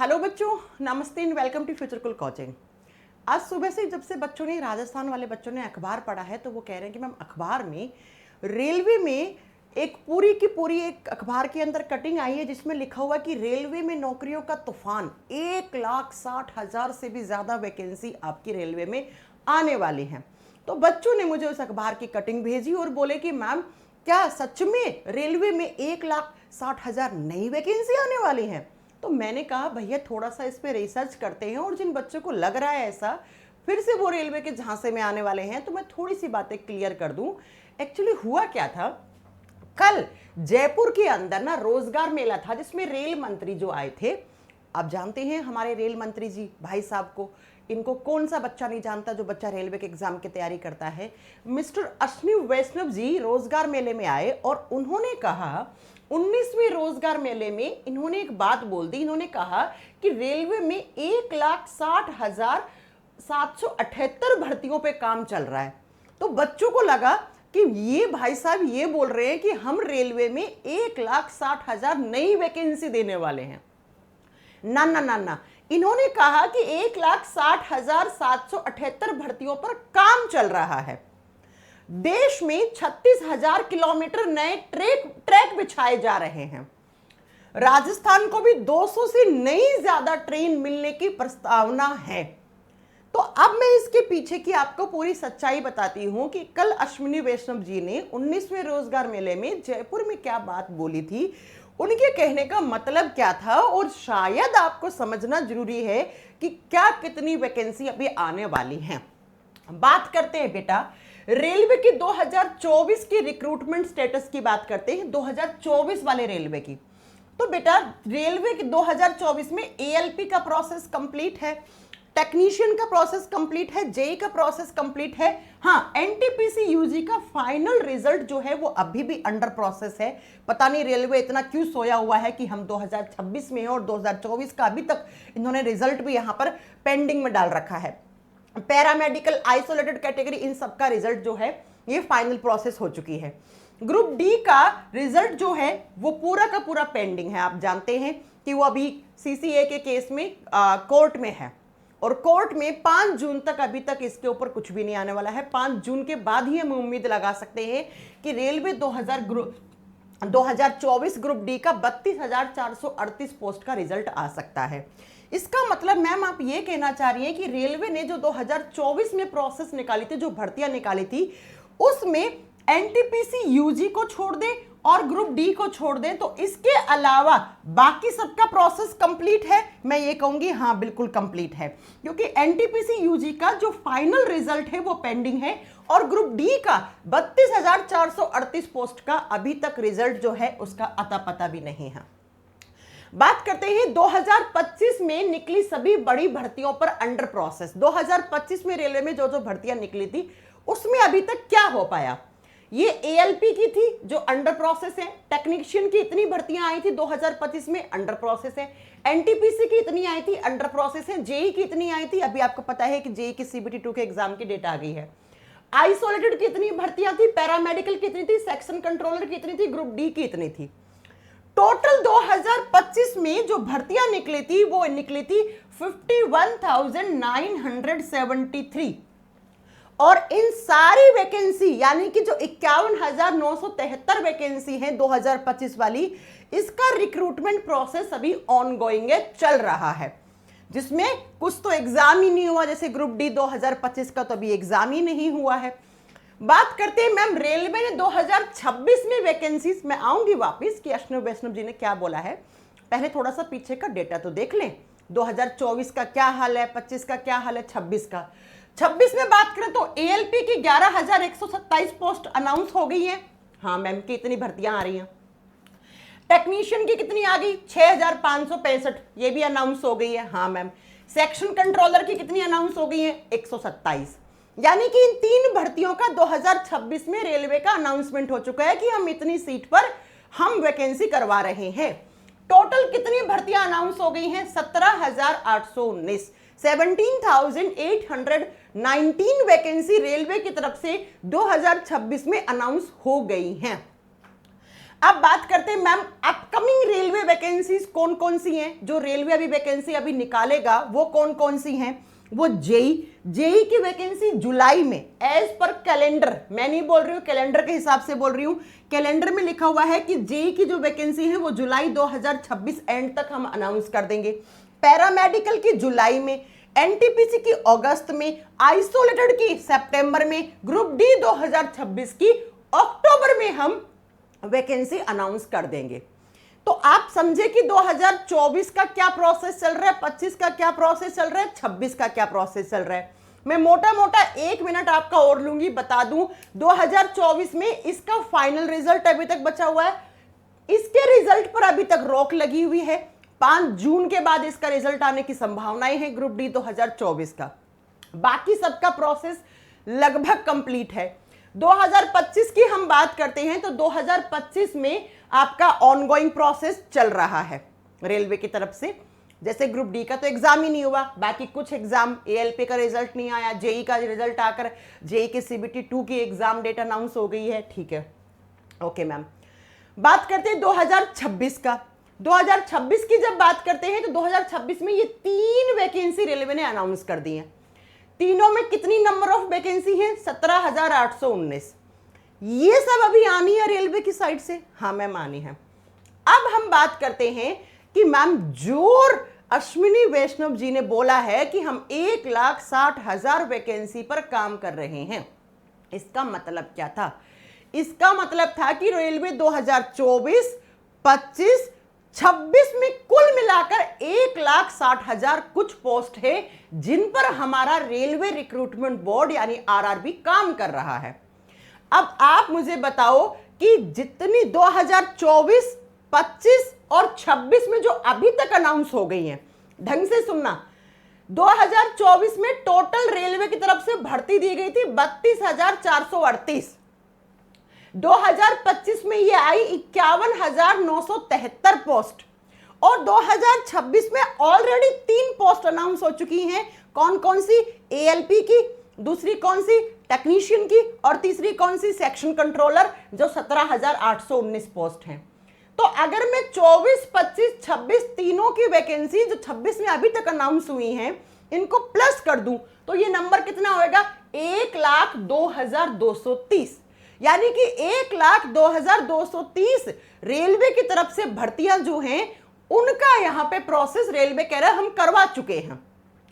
Hello बच्चों, नमस्ते and welcome to future cool coaching. आज सुबह से जब से बच्चों ने, राजस्थान वाले बच्चों ने अखबार पढ़ा है तो वो कह रहे हैं कि मैम अखबार में रेलवे में एक पूरी की पूरी एक अखबार के अंदर कटिंग आई है जिसमें लिखा हुआ कि रेलवे में नौकरियों का तूफान, 1,60,000 से भी ज़्यादा वैकेंसी आपकी रेलवे में आने वाली हैं। तो बच्चों ने मुझे उस अखबार की कटिंग भेजी और बोले कि मैम क्या सच में रेलवे में 1,60,000 नई वैकेंसी आने वाली हैं? तो मैंने कहा भैया थोड़ा सा इस पे रिसर्च करते हैं और जिन बच्चों को लग रहा है ऐसा फिर से वो रेलवे के झांसे में आने वाले हैं तो मैं थोड़ी सी बातें क्लियर कर दूं। एक्चुअली हुआ क्या था, कल जयपुर के अंदर ना रोजगार मेला था जिसमें रेल मंत्री जो आए थे, आप जानते हैं हमारे रेल मंत्री जी भाई साहब को, इनको कौन सा बच्चा नहीं जानता जो बच्चा रेलवे के एग्जाम की तैयारी करता है। मिस्टर अश्विनी वैष्णव जी रोजगार मेले में आए और उन्होंने कहा 19वें रोजगार मेले में इन्होंने एक बात बोल दी। इन्होंने कहा कि रेलवे में 1,60,778 भर्तियों पे काम चल रहा है। तो बच्चों को लगा कि ये भाई साहब ये बोल रहे हैं कि हम रेलवे में 1,60,000 नई वैकेंसी देने वाले हैं। ना ना ना ना, इन्होंने कहा कि 1,60,778 भर्तियों पर काम चल रहा है। देश में 36,000 किलोमीटर नए ट्रैक बिछाए जा रहे हैं। राजस्थान को भी 200 से नई ज्यादा ट्रेन मिलने की प्रस्तावना है। तो अब मैं इसके पीछे की आपको पूरी सच्चाई बताती हूं कि कल अश्विनी वैष्णव जी ने 19वें रोजगार मेले में जयपुर में क्या बात बोली थी, उनके कहने का मतलब क्या था और शायद आपको समझना जरूरी है कि क्या कितनी वैकेंसी अभी आने वाली हैं। बात करते हैं बेटा रेलवे की 2024 की रिक्रूटमेंट स्टेटस की बात करते हैं, 2024 वाले रेलवे की। तो बेटा रेलवे के 2024 में एएलपी का प्रोसेस कंप्लीट है, टेक्नीशियन का प्रोसेस कंप्लीट है, जेई का प्रोसेस कंप्लीट है। हाँ, एनटीपीसी यूजी का फाइनल रिजल्ट जो है वो अभी भी अंडर प्रोसेस है। पता नहीं रेलवे इतना क्यों सोया हुआ है कि हम 2026 में हैं और 2024 का अभी तक इन्होंने रिजल्ट भी यहां पर पेंडिंग में डाल रखा है। पैरामेडिकल, आइसोलेटेड कैटेगरी, इन सबका रिजल्ट जो है ये फाइनल प्रोसेस हो चुकी है। ग्रुप डी का रिजल्ट जो है वो पूरा का पूरा पेंडिंग है। आप जानते हैं कि वो अभी सीसीए के केस में कोर्ट में है और कोर्ट में 5 जून तक अभी तक इसके ऊपर कुछ भी नहीं आने वाला है। 5 जून के बाद ही हम उम्मीद लगा सकते हैं कि रेलवे 2024 ग्रुप डी का 32,438 पोस्ट का रिजल्ट आ सकता है। इसका मतलब मैम आप ये कहना चाह रही हैं कि रेलवे ने जो 2024 में प्रोसेस निकाली थी, जो भर्तियां निकाली थी, उसमें एनटीपीसी यूजी को छोड़ दें और ग्रुप डी को छोड़ दें तो इसके अलावा बाकी सबका प्रोसेस कंप्लीट है? मैं ये कहूंगी हाँ बिल्कुल कंप्लीट है, क्योंकि एनटीपीसी यूजी का जो फाइनल रिजल्ट है वो पेंडिंग है और ग्रुप डी का 32,438 पोस्ट का अभी तक रिजल्ट जो है उसका अता पता भी नहीं है। बात करते हैं 2025 में निकली सभी बड़ी भर्तियों पर अंडर प्रोसेस। 2025 में रेलवे में जो जो भर्तियां निकली थी उसमें अभी तक क्या हो पाया। ये एएलपी की थी जो अंडर प्रोसेस है, टेक्नीशियन की इतनी भर्तियां आई थी 2025 में, अंडर प्रोसेस है। एनटीपीसी की इतनी आई थी, अंडर प्रोसेस है। जेई की इतनी आई थी, अभी आपको पता है कि जेई की सीबीटी 2 के एग्जाम की डेट आ गई है। आइसोलेटेड की इतनी भर्तियां थी, पैरामेडिकल की इतनी थी, सेक्शन कंट्रोलर की इतनी थी, ग्रुप डी की इतनी थी। टोटल 2025 में जो भर्तियां निकली थी वो निकली थी 51,973 और इन सारी वैकेंसी यानी कि जो 51,973 वैकेंसी है 2025 वाली, इसका रिक्रूटमेंट प्रोसेस अभी ऑनगोइंग है, चल रहा है, जिसमें कुछ तो एग्जाम ही नहीं हुआ, जैसे ग्रुप डी 2025 का तो अभी एग्जाम ही नहीं हुआ है। बात करते हैं मैम रेलवे ने 2026 में वैकेंसीज, मैं आऊंगी वापस कि अश्विनी वैष्णव जी ने क्या बोला है, पहले थोड़ा सा पीछे का डेटा तो देख लें। 2024 का क्या हाल है, 25 का क्या हाल है, 26 का। 26 में बात करें तो एएलपी की 11,127 पोस्ट अनाउंस हो गई है। हाँ मैम, की इतनी भर्तियां आ रही हैं। टेक्नीशियन की कितनी आ गई? 6,565, ये भी अनाउंस हो गई है। हाँ मैम। सेक्शन कंट्रोलर की कितनी अनाउंस हो गई है? 127। यानी कि इन 3 भर्तियों का 2026 में रेलवे का अनाउंसमेंट हो चुका है कि हम इतनी सीट पर हम वैकेंसी करवा रहे हैं। टोटल कितनी भर्तियां अनाउंस हो गई हैं? 17,819, 17,819 वैकेंसी रेलवे की तरफ से 2026 में अनाउंस हो गई हैं। अब बात करते हैं मैम अपकमिंग रेलवे वैकेंसीज कौन कौन सी हैं। जो रेलवे अभी वैकेंसी अभी निकालेगा वो कौन कौन सी हैं। वो जेई की वैकेंसी जुलाई में एज पर कैलेंडर, मैं नहीं बोल रही हूँ कैलेंडर के हिसाब से बोल रही हूँ, कैलेंडर में लिखा हुआ है कि जेई की जो वैकेंसी है वो जुलाई 2026 एंड तक हम अनाउंस कर देंगे। पैरामेडिकल की जुलाई में, एनटीपीसी की अगस्त में, आइसोलेटेड की सितंबर में, ग्रुप डी 2026 की अक्टूबर में हम वैकेंसी अनाउंस कर देंगे। तो आप समझे कि 2024 का क्या प्रोसेस चल रहा है, 25 का क्या प्रोसेस चल रहा है, 26 का क्या प्रोसेस चल रहा है। मैं मोटा मोटा 1 मिनट आपका और लूंगी, बता दूं 2024 में इसका फाइनल रिजल्ट अभी तक बचा हुआ है। इसके रिजल्ट पर अभी तक रोक लगी हुई है। 5 जून के बाद इसका रिजल्ट आने की संभावनाएं हैं ग्रुप डी 2024 का। बाकी सबका प्रोसेस लगभग कंप्लीट है। 2025 की हम बात करते हैं तो 2025 में आपका ऑनगोइंग प्रोसेस चल रहा है रेलवे की तरफ से। जैसे ग्रुप डी का तो एग्जाम ही नहीं हुआ, बाकी कुछ एग्जाम, एएलपी का रिजल्ट नहीं आया, जेई का रिजल्ट आकर जेई के सीबीटी 2 की एग्जाम डेट अनाउंस हो गई है। ठीक है, ओके मैम। बात करते हैं 2026 का। 2026 की जब बात करते हैं तो 2026 में ये 3 वैकेंसी रेलवे ने अनाउंस कर दी हैं। तीनों में कितनी नंबर ऑफ वैकेंसी है, 17,819। ये सब अभी आनी है रेलवे की साइड से। हाँ मैम आनी है। अब हम बात करते हैं कि मैम जोर अश्विनी वैष्णव जी ने बोला है कि हम 1,60,000 वैकेंसी पर काम कर रहे हैं। इसका मतलब क्या था? इसका मतलब था कि रेलवे 2024, 25, 26 में कुल मिलाकर 1,60,000 कुछ पोस्ट है जिन पर हमारा रेलवे रिक्रूटमेंट बोर्ड यानी आरआरबी काम कर रहा है। अब आप मुझे बताओ कि जितनी 2024, 25 और 26 में जो अभी तक अनाउंस हो गई हैं, ढंग से सुनना, 2024 में टोटल रेलवे की तरफ से भर्ती दी गई थी 32,438। 2025 में ये आई 51,973 पोस्ट और 2026 में ऑलरेडी 3 पोस्ट अनाउंस हो चुकी हैं। कौन कौन सी? एएलपी की, दूसरी कौन सी? टेक्नीशियन की, और तीसरी कौन सी? सेक्शन कंट्रोलर, जो 17,819 पोस्ट हैं। तो अगर मैं 24, 25, 26 तीनों की वैकेंसी जो 26 में अभी तक अनाउंस हुई हैं इनको प्लस कर दूं तो ये नंबर कितना होएगा? 1,02,230। यानी कि 1,02,230 रेलवे की तरफ से भर्तियां जो हैं उनका यहां पे प्रोसेस रेलवे कह रहा है हम करवा चुके हैं।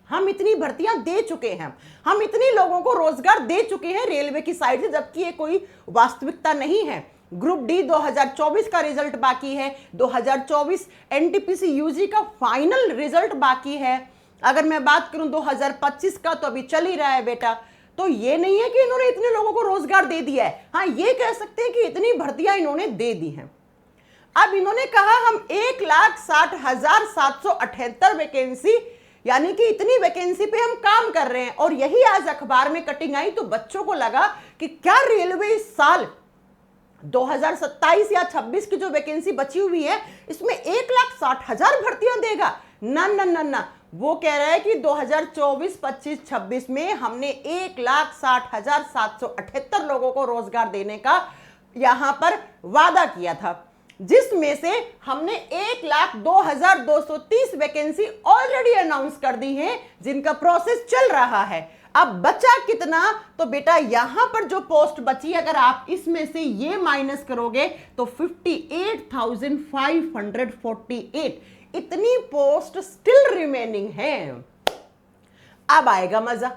हम इतनी भर्तियां दे चुके हैं, हम इतने लोगों को रोजगार दे चुके हैं रेलवे की साइड से, जबकि ये कोई वास्तविकता नहीं है। ग्रुप डी 2024 का रिजल्ट बाकी है, 2024 एनटीपीसी यूजी का फाइनल रिजल्ट बाकी है। अगर मैं बात करूं 2025 का तो अभी चल ही रहा है बेटा। तो ये नहीं है कि इन्होंने इतने लोगों को रोजगार दे दिया है। हाँ, ये कह सकते हैं कि इतनी भर्तियां इन्होंने दे दी हैं। अब इन्होंने कहा हम 1,60,778 वैकेंसी, यानी कि इतनी वैकेंसी पे हम काम कर रहे हैं। और यही आज अखबार में कटिंग आई तो बच्चों को लगा कि क्या रेलवे इस साल 2027 या 26 की जो वैकेंसी बची हुई है इसमें 1,60,000 भर्तियां देगा? ना ना ना ना, वो कह रहा है कि 2024, 25, 26 में हमने 1,60,778 लोगों को रोजगार देने का यहां पर वादा किया था, जिसमें से हमने 1,02,230 वैकेंसी ऑलरेडी अनाउंस कर दी है जिनका प्रोसेस चल रहा है। अब बचा कितना? तो बेटा यहां पर जो पोस्ट बची, अगर आप इसमें से ये माइनस करोगे तो 58,548 इतनी पोस्ट स्टिल रिमेनिंग है। अब आएगा मजा।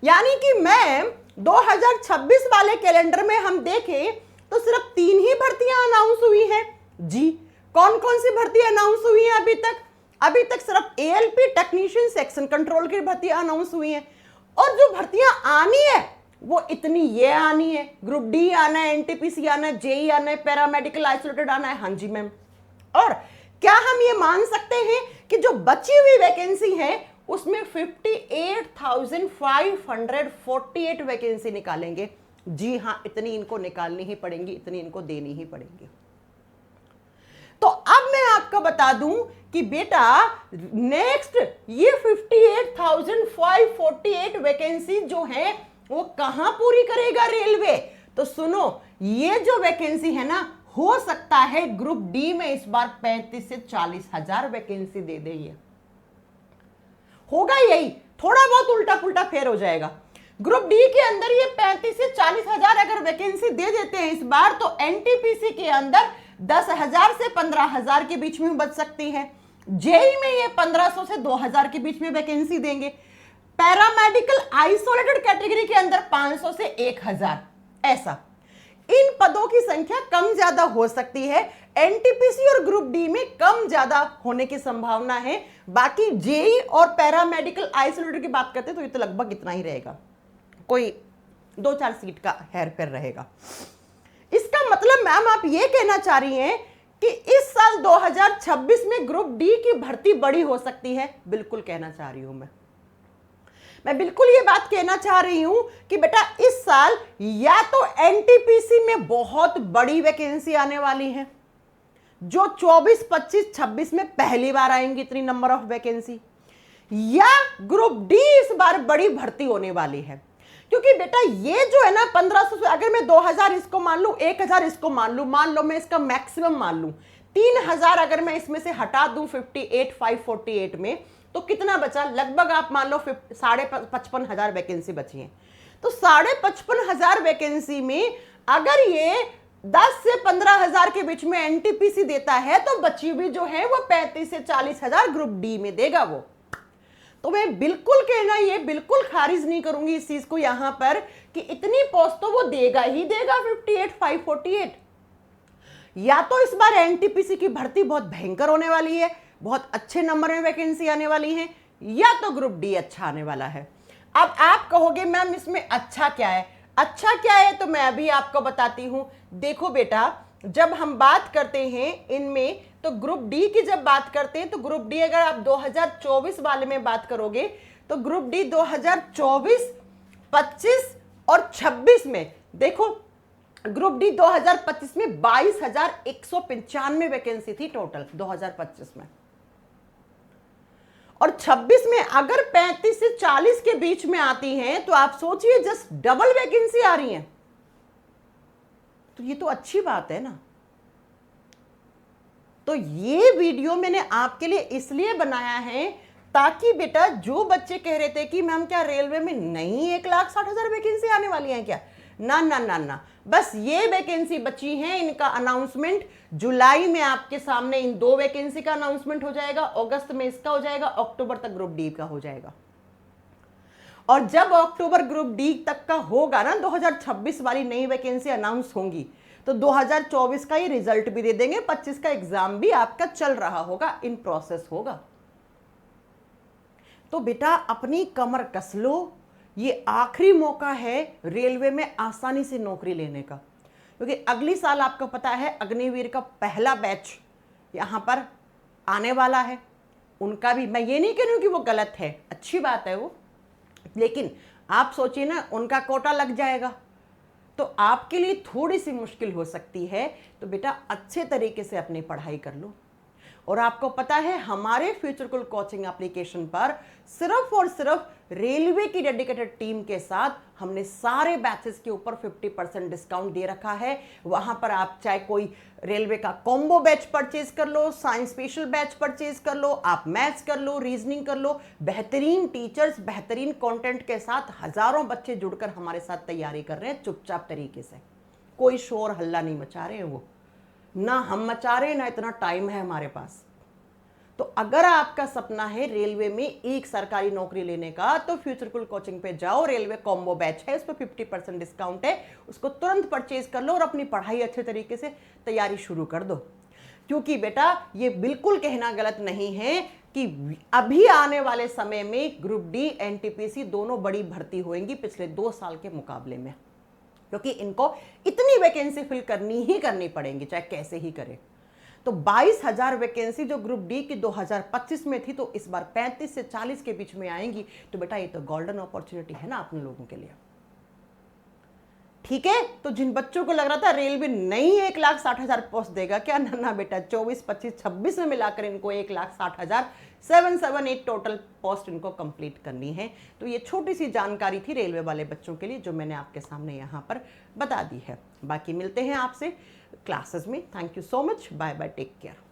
यानी कि मैं 2026 वाले कैलेंडर में हम देखें तो सिर्फ 3 ही भर्तियां अनाउंस हुई हैं। जी, कौन कौन सी भर्तियां अनाउंस हुई हैं अभी तक? अभी तक सिर्फ एएलपी, टेक्नीशियन, सेक्शन कंट्रोल की भर्तियां अनाउंस हुई हैं। और जो भर्तियां आनी है वो इतनी ये आनी है, ग्रुप डी आना है, एनटीपीसी आना है, जेई आना है, पैरामेडिकल आइसोलेटेड आना है। हाँ जी मैम। और क्या हम ये मान सकते हैं कि जो बची हुई वैकेंसी है उसमें 58,548 वैकेंसी निकालेंगे? जी हाँ, इतनी इनको निकालनी ही पड़ेंगी, इतनी इनको देनी ही पड़ेंगी। तो अब मैं आपको बता दूं कि बेटा नेक्स्ट ये 58,548 वैकेंसी जो है वो कहां पूरी करेगा रेलवे? तो सुनो, ये जो वैकेंसी है ना हो सकता है ग्रुप डी में इस बार 35 से 40 हजार वैकेंसी दे दे। ये होगा यही, थोड़ा बहुत उल्टा पुल्टा फेर हो जाएगा। ग्रुप डी के अंदर ये 35 से 40 हजार अगर वैकेंसी दे देते हैं इस बार, तो एनटीपीसी के अंदर 10,000 से 15,000 के बीच में बच सकती है। जेई में ये 1500 से 2000 के बीच में वैकेंसी देंगे। पैरामेडिकल आइसोलेटेड कैटेगरी के अंदर 500 से 1000, ऐसा इन पदों की संख्या कम ज्यादा हो सकती है। एनटीपीसी और ग्रुप डी में कम ज्यादा होने की संभावना है। बाकी जेई और पैरामेडिकल आइसोलेटेड की बात करते हैं तो ये तो लगभग इतना ही रहेगा, कोई 2-4 सीट का हेरफेर रहेगा। इसका मतलब मैम आप ये कहना चाह रही हैं कि इस साल 2026 में ग्रुप डी की भर्ती बड़ी हो सकती है? बिल्कुल कहना चाह रही हूं मैं बिल्कुल ये बात कहना चाह रही हूं कि बेटा इस साल या तो एनटीपीसी में बहुत बड़ी वैकेंसी आने वाली है, जो 24, 25, 26 में पहली बार आएंगी इतनी नंबर ऑफ वैकेंसी, या ग्रुप डी इस बार बड़ी भर्ती होने वाली है। क्योंकि बेटा ये जो है ना 1500 से, अगर मैं 2000 इसको मान लूं, 1000 इसको मान लो मैं इसका मैक्सिमम मान लूं, 3000 अगर मैं इसमें से हटा दूं 58,548 में, तो कितना बचा? लगभग आप मान लो 55,500 वैकेंसी बची है। तो 55,500 वैकेंसी में अगर ये 10 से 15,000 के बीच में एनटीपीसी देता है, तो बची हुई जो है वो 35 से 40,000 ग्रुप डी में देगा वो। तो मैं बिल्कुल कहना ये बिल्कुल खारिज नहीं करूंगी इस चीज को यहां पर कि इतनी पोस्ट तो वो देगा ही देगा 58,548। या तो इस बार एनटीपीसी की भर्ती बहुत भयंकर होने वाली है, बहुत अच्छे नंबर में वैकेंसी आने वाली है, या तो ग्रुप डी अच्छा आने वाला है। अब आप कहोगे मैम इसमें अच्छा क्या है? अच्छा क्या है तो मैं अभी आपको बताती हूं। देखो बेटा, जब हम बात करते हैं इनमें, तो ग्रुप डी की जब बात करते हैं तो ग्रुप डी अगर आप 2024 वाले में बात करोगे तो ग्रुप डी 2024, 25 और 26 में, देखो ग्रुप डी 2025 में 22,195 वैकेंसी थी टोटल 2025 में, और 26 में अगर 35 से 40 के बीच में आती हैं तो आप सोचिए जस्ट डबल वैकेंसी आ रही हैं। तो ये तो अच्छी बात है ना। तो ये वीडियो मैंने आपके लिए इसलिए बनाया है ताकि बेटा जो बच्चे कह रहे थे कि मैम क्या रेलवे में नहीं 1,60,000 वैकेंसी आने वाली है क्या, ना ना ना ना, बस ये वैकेंसी बची है, इनका अनाउंसमेंट जुलाई में आपके सामने इन 2 वैकेंसी का अनाउंसमेंट हो जाएगा, अगस्त में इसका हो जाएगा, अक्टूबर तक ग्रुप डी का हो जाएगा। और जब अक्टूबर ग्रुप डी तक का होगा ना, 2026 वाली नई वैकेंसी अनाउंस होंगी, तो 2024 का ये रिजल्ट भी दे देंगे, 25 का एग्जाम भी आपका चल रहा होगा, इन प्रोसेस होगा। तो बेटा अपनी कमर कस लो, ये आखिरी मौका है रेलवे में आसानी से नौकरी लेने का, क्योंकि अगली साल आपको पता है अग्निवीर का पहला बैच यहां पर आने वाला है। उनका भी मैं ये नहीं कह रही हूं कि वो गलत है, अच्छी बात है वो, लेकिन आप सोचिए ना उनका कोटा लग जाएगा तो आपके लिए थोड़ी सी मुश्किल हो सकती है। तो बेटा अच्छे तरीके से अपनी पढ़ाई कर लो। और आपको पता है हमारे फ्यूचरकुल कोचिंग एप्लीकेशन पर सिर्फ और सिर्फ रेलवे की डेडिकेटेड टीम के साथ हमने सारे बैचेस के ऊपर 50% डिस्काउंट दे रखा है। वहां पर आप चाहे कोई रेलवे का कॉम्बो बैच परचेज कर लो, साइंस स्पेशल बैच परचेज कर लो, आप मैथ्स कर लो, रीजनिंग कर लो, बेहतरीन टीचर्स, बेहतरीन कंटेंट के साथ हजारों बच्चे जुड़कर हमारे साथ तैयारी कर रहे हैं चुपचाप तरीके से। कोई शोर हल्ला नहीं मचा रहे हैं वो, ना हम मचा रहे, ना इतना टाइम है हमारे पास। तो अगर आपका सपना है रेलवे में एक सरकारी नौकरी लेने का, तो फ्यूचरकुल कोचिंग पे जाओ, रेलवे कॉम्बो बैच है, उस पर 50% डिस्काउंट है, उसको तुरंत परचेज कर लो और अपनी पढ़ाई अच्छे तरीके से तैयारी शुरू कर दो। क्योंकि बेटा ये बिल्कुल कहना गलत नहीं है कि अभी आने वाले समय में ग्रुप डी, एनटीपीसी दोनों बड़ी भर्ती होंगी पिछले 2 साल के मुकाबले में, क्योंकि इनको इतनी वैकेंसी फिल करनी ही करनी पड़ेंगी चाहे कैसे ही करें। तो 22,000 वैकेंसी जो ग्रुप डी की 2025 में थी, तो इस बार 35 से 40 के बीच में आएंगी। तो बेटा ये तो गोल्डन अपॉर्चुनिटी है ना अपने लोगों के लिए। ठीक है, तो जिन बच्चों को लग रहा था रेलवे नहीं 1,60,000 पोस्ट देगा, क्या ना बेटा, 24, 25, 26 में मिलाकर इनको 1,60,000 778 टोटल पोस्ट इनको कंप्लीट करनी है। तो ये छोटी सी जानकारी थी रेलवे वाले बच्चों के लिए जो मैंने आपके सामने यहाँ पर बता दी है। बाकी मिलते हैं आपसे क्लासेस में। Thank you so much, bye bye, take care.